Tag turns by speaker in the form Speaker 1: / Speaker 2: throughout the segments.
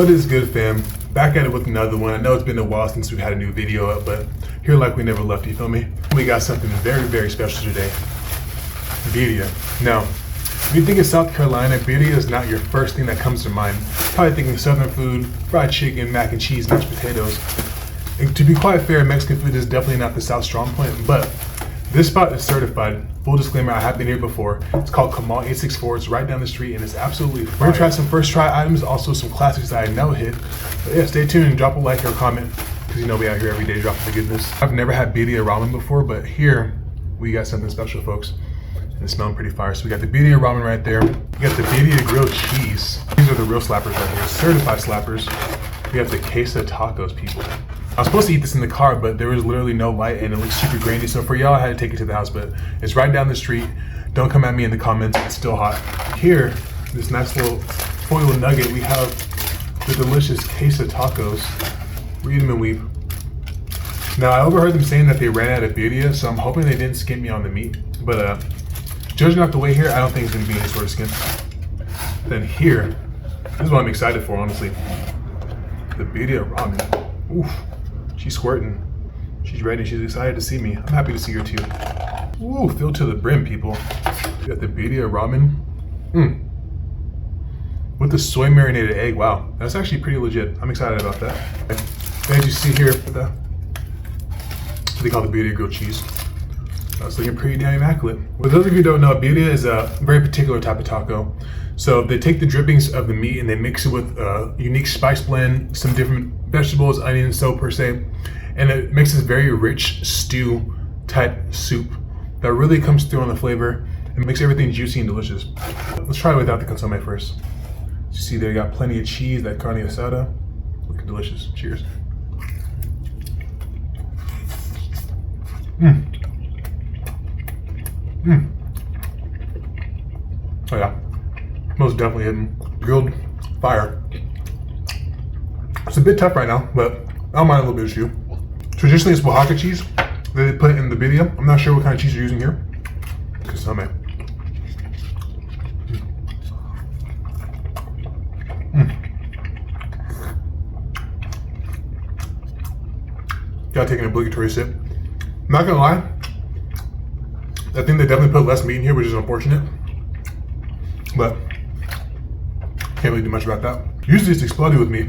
Speaker 1: What is good, fam? Back at it with another one. I know it's been a while since we've had a new video up, but here like we never left, you feel me? We got something very, very special today. Birria. Now, if you think of South Carolina, birria is not your first thing that comes to mind. Probably thinking Southern food, fried chicken, mac and cheese, mashed potatoes. And to be quite fair, Mexican food is definitely not the South strong point, but this spot is certified. Full disclaimer, I have been here before. It's called Kamal 864. It's right down the street and it's absolutely fire. We're gonna try some first try items, also some classics that I know hit. But yeah, stay tuned and drop a like or a comment, because you know we out here every day dropping the goodness. I've never had birria ramen before, but here we got something special, folks. And it's smelling pretty fire. So we got the birria ramen right there. We got the birria grilled cheese. These are the real slappers right here, certified slappers. We got the queso tacos, people. I was supposed to eat this in the car, but there was literally no light and it looks super grainy. So for y'all, I had to take it to the house, but it's right down the street. Don't come at me in the comments, it's still hot. Here, this nice little foil nugget, we have the delicious queso tacos. Read them and weep. Now, I overheard them saying that they ran out of birria, so I'm hoping they didn't skimp me on the meat. But judging off the way here, I don't think it's gonna be any sort of skimp. Then here, this is what I'm excited for, honestly. The birria ramen. Oof. She's squirting. She's ready. She's excited to see me. I'm happy to see her too. Ooh, filled to the brim, people. We got the birria ramen. With the soy marinated egg. Wow, that's actually pretty legit. I'm excited about that. As you see here, what they call the birria grilled cheese. That's looking pretty damn immaculate. For those of you who don't know, birria is a very particular type of taco. So they take the drippings of the meat and they mix it with a unique spice blend, some different vegetables, onions, so per se, and it makes this very rich stew type soup that really comes through on the flavor and makes everything juicy and delicious. Let's try it without the consomme first. You see there, you got plenty of cheese, that carne asada, looking delicious. Cheers. Oh yeah. Most definitely hitting. Grilled fire. It's a bit tough right now, but I don't mind a little bit of chew. Traditionally, it's Oaxaca cheese that they put in the birria. I'm not sure what kind of cheese you're using here. Consomme. Gotta take an obligatory sip. Not gonna lie, I think they definitely put less meat in here, which is unfortunate. But can't really do much about that. Usually it's exploded with meat.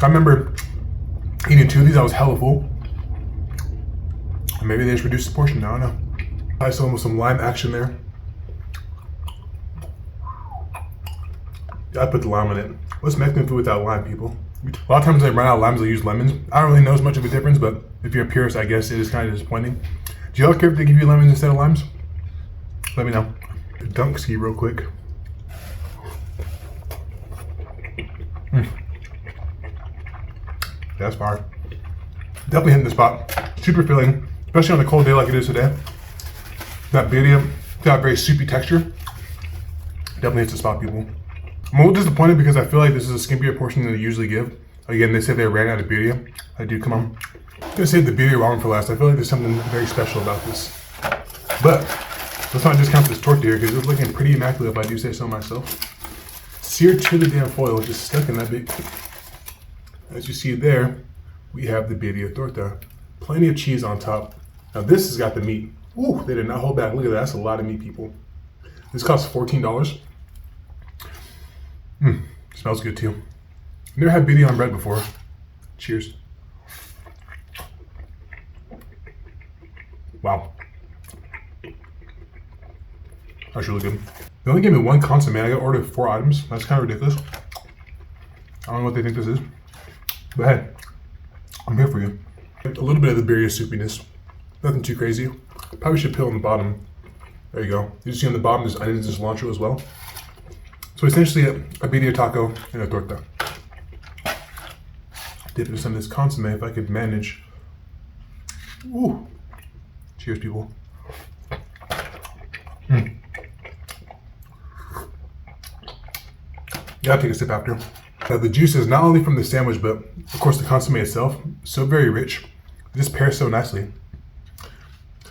Speaker 1: I remember eating 2 of these, I was hella full. Maybe they just reduced the portion, I don't know. I saw with some lime action there. I put the lime on it. What's Mexican food without lime, people? A lot of times they run out of limes, they use lemons. I don't really know as much of a difference, but if you're a purist, I guess it is kind of disappointing. Do y'all care if they give you lemons instead of limes? Let me know. Dunk ski real quick. That's fire. Definitely hitting the spot. Super filling, especially on a cold day like it is today. That birria got a very soupy texture. Definitely hits the spot, people. I'm a little disappointed because I feel like this is a skimpier portion than they usually give. Again, they said they ran out of birria. I do, come on. I'm gonna save the birria ramen for last. I feel like there's something very special about this. But let's not discount this tortilla here because it's looking pretty immaculate if I do say so myself. Seared to the damn foil, just stuck in that big. As you see there, we have the birria torta. Plenty of cheese on top. Now this has got the meat. Ooh, they did not hold back. Look at that, that's a lot of meat, people. This costs $14. Smells good too. Never had birria on bread before. Cheers. Wow. That's really good. They only gave me 1 consomme. I got ordered 4 items. That's kind of ridiculous. I don't know what they think this is. But hey, I'm here for you. A little bit of the birria soupiness. Nothing too crazy. Probably should peel on the bottom. There you go. You see on the bottom there's onions and cilantro as well. So essentially a birria taco and a torta. Dip into some of this consomme if I could manage. Ooh. Cheers, people. Gotta take a sip after. Now the juice is not only from the sandwich, but of course the consomme itself, so very rich. This pairs so nicely.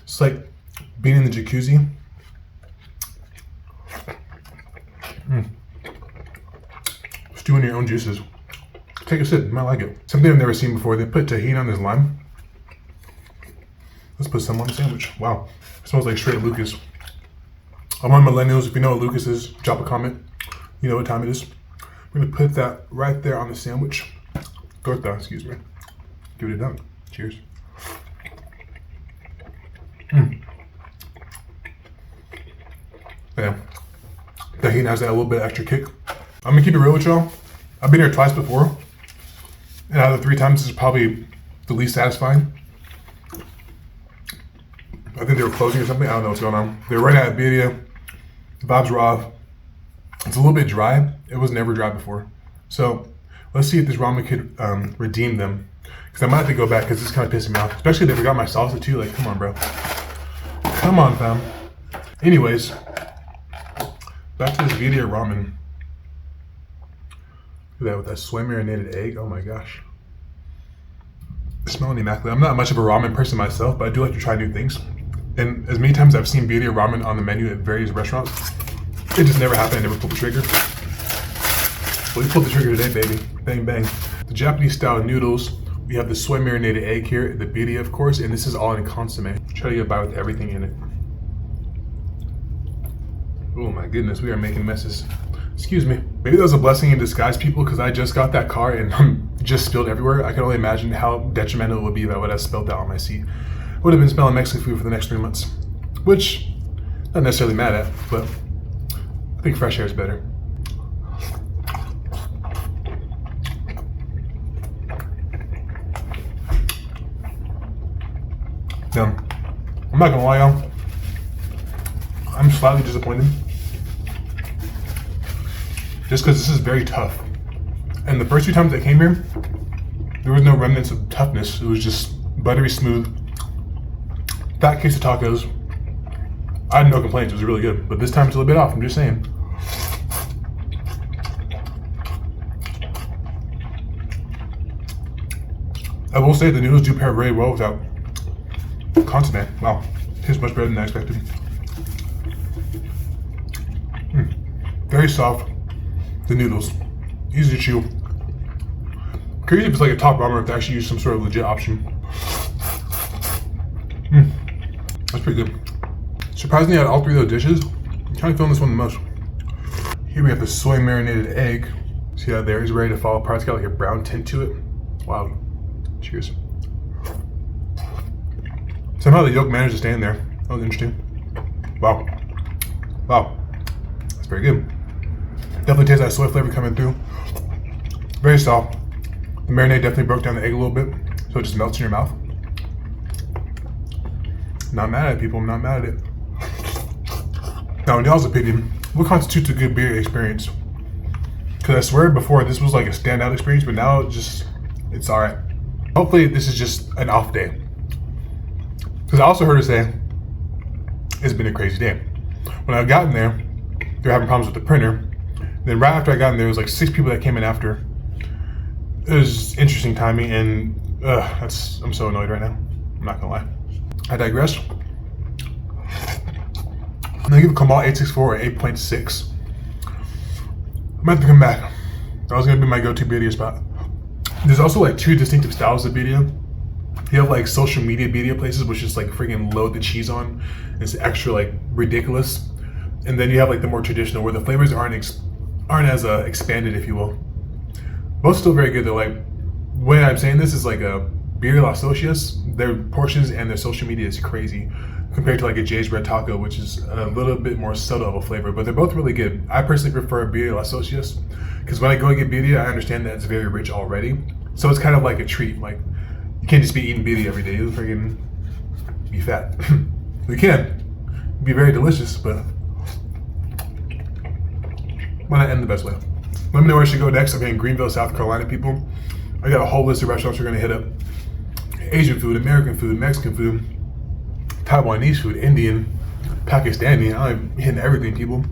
Speaker 1: It's like being in the jacuzzi. Stewing your own juices. Take a sip, you might like it. Something I've never seen before, they put tahini on this lime. Let's put some on the sandwich. Wow, it smells like straight Lucas. All my millennials, if you know what Lucas is, drop a comment. You know what time it is. We're gonna put that right there on the sandwich. Torta, excuse me. Give it a dunk. Cheers. Yeah, tahini has that little bit extra kick. I'm gonna keep it real with y'all. I've been here twice before, and out of the 3 times, this is probably the least satisfying. I think they were closing or something. I don't know what's going on. They're right at Birria. The vibes were off. It's a little bit dry. It was never dry before. So let's see if this ramen could redeem them. Because I might have to go back because it's kind of pissing me off. Especially if they forgot my salsa too. Like, come on, bro. Come on, fam. Anyways, back to this Birria ramen. Look at that with that soy marinated egg. Oh my gosh. It's smelling immaculate. I'm not much of a ramen person myself, but I do like to try new things. And as many times I've seen Birria ramen on the menu at various restaurants, it just never happened. I never pulled the trigger. Well, we pulled the trigger today, baby. Bang, bang. The Japanese style noodles. We have the soy marinated egg here, the birria, of course, and this is all in consomme. Try to get by with everything in it. Oh my goodness, we are making messes. Excuse me. Maybe that was a blessing in disguise, people, because I just got that car and just spilled everywhere. I can only imagine how detrimental it would be if I would have spilled that on my seat. I would have been smelling Mexican food for the next 3 months, which I'm not necessarily mad at, but I think fresh air is better. Now, I'm not gonna lie, y'all. I'm slightly disappointed. Just because this is very tough. And the first 2 times I came here, there was no remnants of toughness. It was just buttery smooth. Fat case of tacos. I had no complaints, it was really good. But this time it's a little bit off, I'm just saying. I will say the noodles do pair very well without consomme. Wow, tastes much better than I expected. Very soft. The noodles, easy to chew. Crazy if it's like a top ramen if they actually use some sort of legit option. That's pretty good. Surprisingly, out of all 3 of those dishes, I'm kind of feeling this one the most. Here we have the soy marinated egg. See how there is ready to fall apart. It's got like a brown tint to it. Wow. Cheers. Somehow the yolk managed to stay in there. That was interesting. Wow. Wow. That's very good. Definitely tastes that soy flavor coming through. Very soft. The marinade definitely broke down the egg a little bit, so it just melts in your mouth. Not mad at it, people. I'm not mad at it. Now, in y'all's opinion, what constitutes a good beer experience? Because I swear before this was like a standout experience, but now it's alright. Hopefully this is just an off day. Because I also heard her say, it's been a crazy day. When I got in there, they were having problems with the printer. Then right after I got in there, was like 6 people that came in after. It was interesting timing, and I'm so annoyed right now. I'm not gonna lie. I digress. I'm gonna give Kamal 864 or 8.6. I'm gonna have to come back. That was gonna be my go-to birria spot. There's also like 2 distinctive styles of birria. You have like social media birria places, which just like freaking load the cheese on. It's extra like ridiculous. And then you have like the more traditional, where the flavors aren't as expanded, if you will. Both still very good though. Like, when I'm saying this is like a Birria Las Socias, their portions and their social media is crazy compared to like a Jay's Red Taco, which is a little bit more subtle of a flavor, but they're both really good. I personally prefer Birria Las Socias because when I go and get birria, I understand that it's very rich already. So it's kind of like a treat. Like, you can't just be eating birria every day. You'll freaking be fat. You can. Be very delicious, but why not end the best way? Let me know where I should go next. I'm in Greenville, South Carolina, people. I got a whole list of restaurants we're gonna hit up. Asian food, American food, Mexican food, Taiwanese food, Indian, Pakistani. I'm hitting everything, people.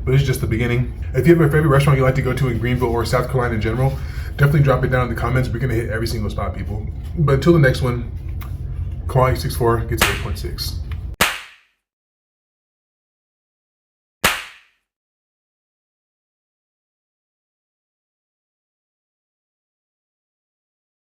Speaker 1: But it's just the beginning. If you have a favorite restaurant you like to go to in Greenville or South Carolina in general, definitely drop it down in the comments. We're gonna hit every single spot, people. But until the next one, Kamal 864 gets 8.6.